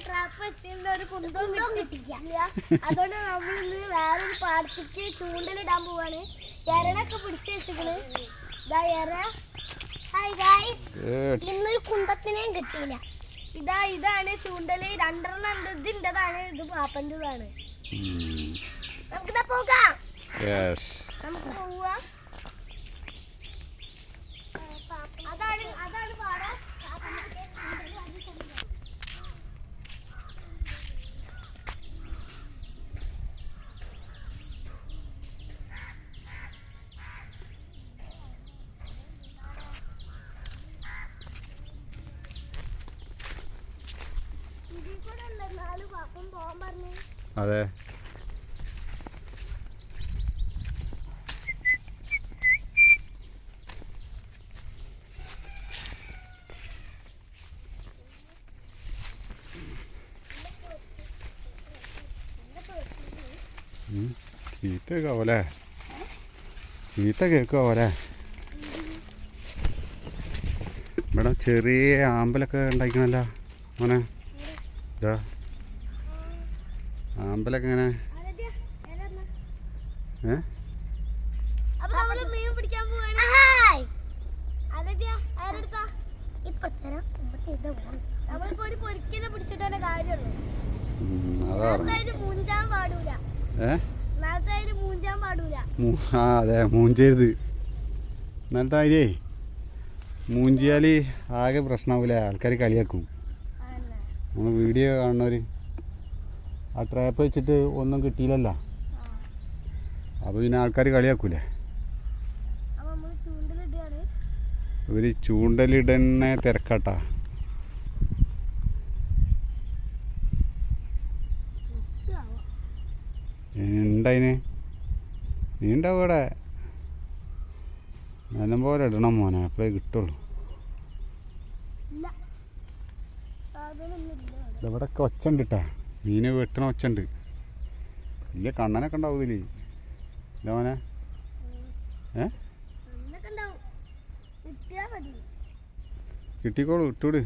Trap വെച്ചിരുന്ന ഒരു കുന്തവും കിട്ടിയില്ല. അതുകൊണ്ട് നമ്മൾ ഇന്ന് വേറൊരു പാടത്തേക്ക് ചൂണ്ടലിടാൻ പോവാണ്. എരണൊക്കെ പിടിച്ചു വെച്ചിട്ട് ഹായ് ഗായ്സ്, ഇന്നൊരു കുന്തത്തിനെയും കിട്ടിയില്ല. ഇതാണ് ചൂണ്ടല്. രണ്ടെണ്ണം ഉണ്ട്. ഇതിൻ്റെതാണ്, ഇത് പാപ്പൻ്റെതാണ്. നമുക്കിതാ പോകാം. നമുക്ക് പോവാ. അതാണ് പാടം. അതെ, ചീത്ത കേൾക്കാവല്ലേ? ചീത്ത കേൾക്കാവല്ലേ? ഇവിടെ ചെറിയ ആമ്പലൊക്കെ ഉണ്ടായിക്കണല്ലോ മോനെ. ഇതാ ആമ്പലൊക്കെ എങ്ങനെ? അതെ, മൂഞ്ചരുത്. ഇന്നലത്തെ കാര്യേ മൂഞ്ചിയാൽ ആകെ പ്രശ്നമാവില്ലേ? ആൾക്കാർ കളിയാക്കും. നമ്മൾ വീഡിയോ കാണുന്നവർ ആ ട്രാപ്പ് വെച്ചിട്ട് ഒന്നും കിട്ടിയില്ലല്ലോ, അപ്പോൾ പിന്നെ ആൾക്കാർ കളിയാക്കൂലേ? ഒരു ചൂണ്ടലിടന്നെ തിരക്കാട്ടാ. ഉണ്ടതിന് നീ ഉണ്ടാവും ഇവിടെ. നല്ല പോലെ ഇടണം മോനെ, അപ്പോഴേ കിട്ടുള്ളൂ. ഇവിടെ ഒക്കെ ഒച്ച ഉണ്ട് കേട്ടാ, മീന് വെട്ടണ ഒച്ച ഉണ്ട്. വലിയ കണ്ണനൊക്കെ ഉണ്ടാവൂലേ ഇല്ല മോനെ? കിട്ടിക്കോളൂ, ഇട്ടൂട്.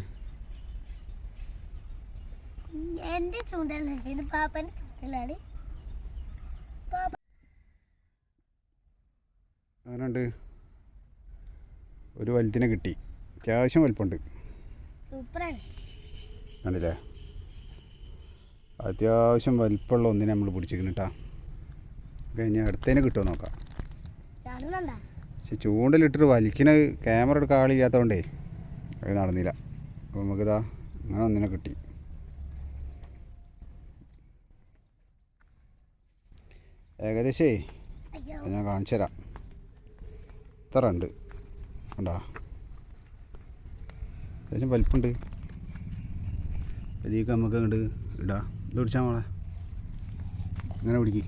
എന്റെ ചൂണ്ടലാണ്, പാപ്പന്റെ ചൂണ്ടലാണ്. അങ്ങനെയുണ്ട്. ഒരു വലുതിനെ കിട്ടി, അത്യാവശ്യം വലിപ്പമുണ്ട്. സൂപ്പറാണ് കണ്ടില്ലേ? അത്യാവശ്യം വലിപ്പമുള്ള ഒന്നിനെ നമ്മൾ പിടിച്ചിരിക്കുന്നു കേട്ടാ. കഴിഞ്ഞ അടുത്തതിനെ കിട്ടുമോ നോക്കാം. പക്ഷെ ചൂണ്ടലിട്ടിട്ട് വലിക്കണ ക്യാമറ എടുക്കാൻ ആളില്ലാത്തതുകൊണ്ടേ അത് നടന്നില്ല. അപ്പോൾ നമുക്കിതാ അങ്ങനെ ഒന്നിനെ കിട്ടി. ഏകദേശേ ഞാൻ കാണിച്ചു തരാം. ഇത്ര ഉണ്ട് കണ്ടാ, അത്യാവശ്യം വലിപ്പമുണ്ട്. ഇതിലേക്ക് നമുക്ക് അങ്ങോട്ട് ഇടാം. ഇത് പിടിച്ചാൽ മോളെ, ഇങ്ങനെ പിടിക്ക്,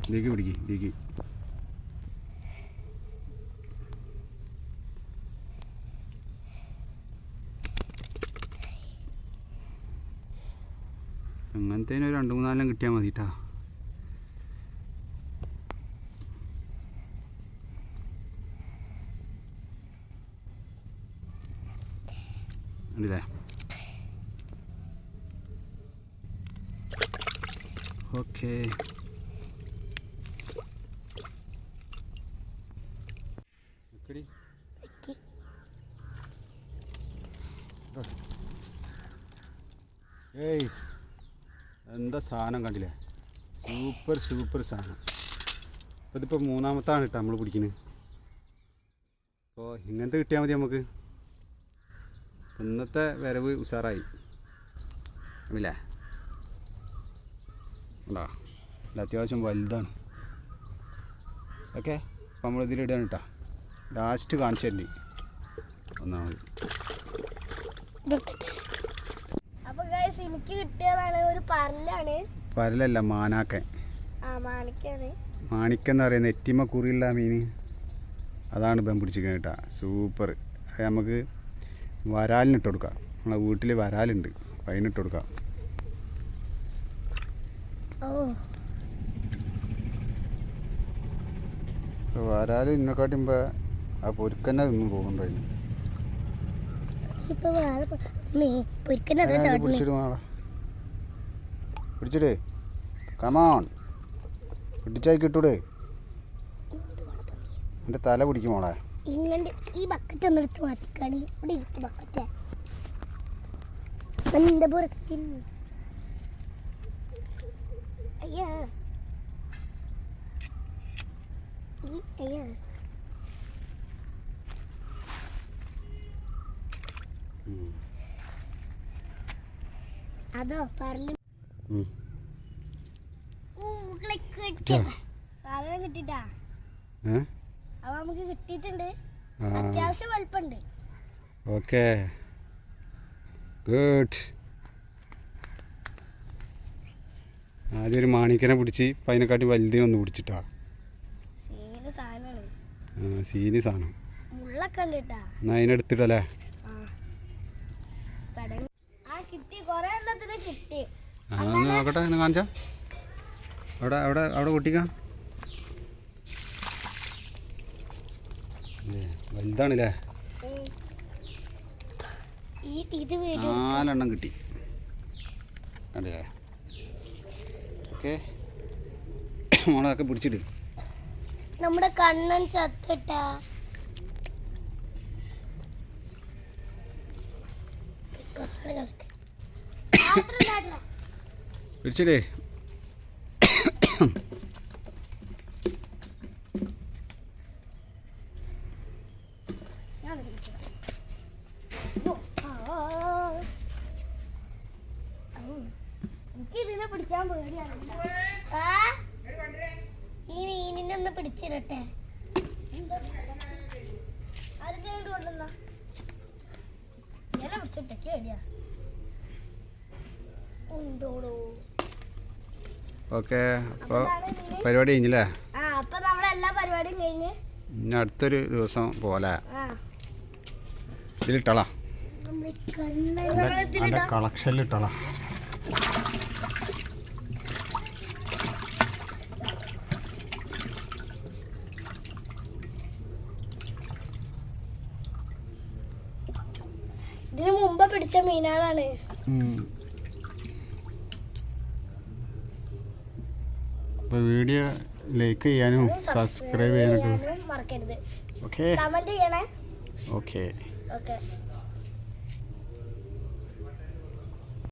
ഇതിലേക്ക് പിടിക്ക്, ഇതിലേക്ക്. അങ്ങനത്തേന് ഒരു 2-3 കിട്ടിയാൽ മതി കേട്ടാ. ഉണ്ടല്ലേ? ഓക്കെ, എന്താ സാധനം കണ്ടില്ലേ? സൂപ്പർ സാധനം. അപ്പോൾ ഇതിപ്പോൾ 3ാമത്താണ് കേട്ടോ നമ്മൾ പിടിക്കുന്നത്. അപ്പോൾ ഇങ്ങനത്തെ കിട്ടിയാൽ മതി നമുക്ക്. ഇന്നത്തെ വരവ് ഉഷാറായി അല്ലേ? ഉണ്ടോ? അത്യാവശ്യം വലുതാണ്. ഓക്കെ, അപ്പോൾ നമ്മൾ ഇതിലിടാണ് കേട്ടോ. ലാസ്റ്റ് കാണിച്ചു തരണ്ടി ഒന്നാമത്. എനിക്ക് കിട്ടിയതാണ് ഒരു പരലാണ്. പരലല്ല, മാനാക്കൻ. മാണിക്കെന്ന് പറയുന്നത് എറ്റിമ കുറിയുള്ള മീൻ. അതാണ് ഇപ്പം പിടിച്ചിരിക്കുന്നത് കേട്ടോ. സൂപ്പർ. അത് നമുക്ക് വരാലിനിട്ട് കൊടുക്കാം. നമ്മളെ വീട്ടിൽ വരാലുണ്ട്, അപ്പം അതിനിട്ട് കൊടുക്കാം. വരാൽ ഇന്നെക്കാട്ടുമ്പോൾ ആ പൊരുക്കന്നെ തിന്നും തോന്നുന്നുണ്ടോ അതിന്? പിടിച്ചിട്ട് പിടിച്ചിട്. കമോൺ, പിടിച്ചായി കിട്ടൂടെ. എൻ്റെ തല പിടിക്കും മോളെ. ഇങ്ങനെ ഈ ബക്കറ്റ് ഒന്ന് എടുത്ത് മാറ്റിക്കാണ്. ഇവിടെ ഇരുത്ത് ബക്കറ്റ് എൻ്റെ പുറത്തിൽ. അയ്യാ അയ്യാ അതോ പറഞ്ഞു സാധനം കിട്ടിട്ടാ. അവ നമുക്ക് കിട്ടിയിട്ടുണ്ട്. അത്യാവശ്യം വലുപ്പുണ്ട്. Okay, good. ആദ്യം ഒരു മാണിക്കനെ പിടിച്ച് ഇപ്പം അതിനെക്കാട്ടി വലുതിനൊന്ന് പിടിച്ചിട്ടാ. സീന് സാധനമാണ്. സീനി സാധനം. മുള്ളൊക്കെ ഉണ്ട് കേട്ടാ. എന്നാൽ അതിനെടുത്തിട്ടല്ലേ. കിട്ടി, കൊറേ എണ്ണത്തിന് കിട്ടി. ഒന്ന് നോക്കട്ടെ, എന്നെ കാണിച്ചാ. അവിടെ അവിടെ അവിടെ പൊട്ടിക്കാം. വലുതാണല്ലേ. ഇത് 4 എണ്ണം കിട്ടി. അതെ, ഓക്കെ. മോളൊക്കെ പിടിച്ചിട്ട്. നമ്മുടെ കണ്ണൻ ചത്തിട്ടാ. പിടിച്ചിടേ. എനിക്ക് ഇതിനെ പിടിക്കാൻ പേടിയാണ്. ഈ മീനിനെ ഒന്ന് പിടിച്ചിരട്ടെ. ആരൊക്കെ കൊണ്ടുവന്ന ഇങ്ങനെ പിടിച്ചിട്ടൊക്കെ പേടിയാ. ഉണ്ടോളൂ. ഓക്കെ, അപ്പോൾ പരിപാടി കഴിഞ്ഞില്ലേ? അപ്പൊ നമ്മുടെ എല്ലാ പരിപാടിയും കഴിഞ്ഞ് ഇനി അടുത്തൊരു ദിവസം പോലെ ഇതിലിട്ടളാ. കളക്ഷനിലിട്ടളാ. ഇതിന് മുമ്പ് പിടിച്ച മീനുകളാണ്. അപ്പോൾ വീഡിയോ ലൈക്ക് ചെയ്യാനും സബ്സ്ക്രൈബ് ചെയ്യാനും മറക്കരുത്. ഓക്കെ, കമന്റ് ചെയ്യണേ. ഓക്കെ. ഓക്കെ.